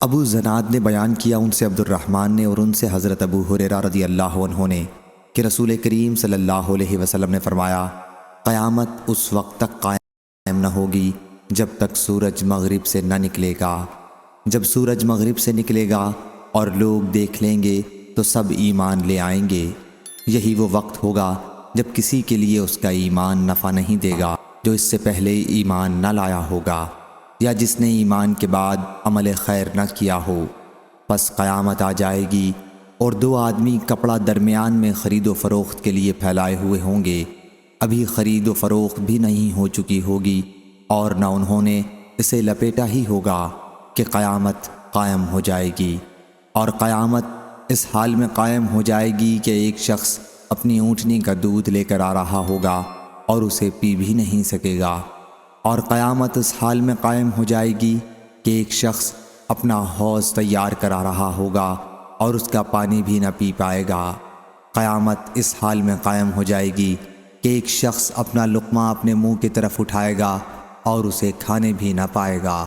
ابو زناد نے بیان کیا ان سے عبد الرحمن نے اور ان سے حضرت ابو ہریرہ رضی اللہ عنہ نے کہ رسول کریم صلی اللہ علیہ وسلم نے فرمایا، قیامت اس وقت تک قائم نہ ہوگی جب تک سورج مغرب سے نہ نکلے گا۔ جب سورج مغرب سے نکلے گا اور لوگ دیکھ لیں گے تو سب ایمان لے آئیں گے۔ یہی وہ وقت ہوگا جب کسی کے لیے اس کا ایمان نفع نہیں دے گا جو اس سے پہلے ایمان نہ لایا ہوگا یا جس نے ایمان کے بعد عمل خیر نہ کیا ہو۔ پس قیامت آ جائے گی اور دو آدمی کپڑا درمیان میں خرید و فروخت کے لیے پھیلائے ہوئے ہوں گے۔ ابھی خرید و فروخت بھی نہیں ہو چکی ہوگی اور نہ انہوں نے اسے لپیٹا ہی ہوگا کہ قیامت قائم ہو جائے گی۔ اور قیامت اس حال میں قائم ہو جائے گی کہ ایک شخص اپنی اونٹنی کا دودھ لے کر آ رہا ہوگا اور اسے پی بھی نہیں سکے گا۔ اور قیامت اس حال میں قائم ہو جائے گی کہ ایک شخص اپنا حوض تیار کرا رہا ہوگا اور اس کا پانی بھی نہ پی پائے گا۔ قیامت اس حال میں قائم ہو جائے گی کہ ایک شخص اپنا لقمہ اپنے منہ کی طرف اٹھائے گا اور اسے کھانے بھی نہ پائے گا۔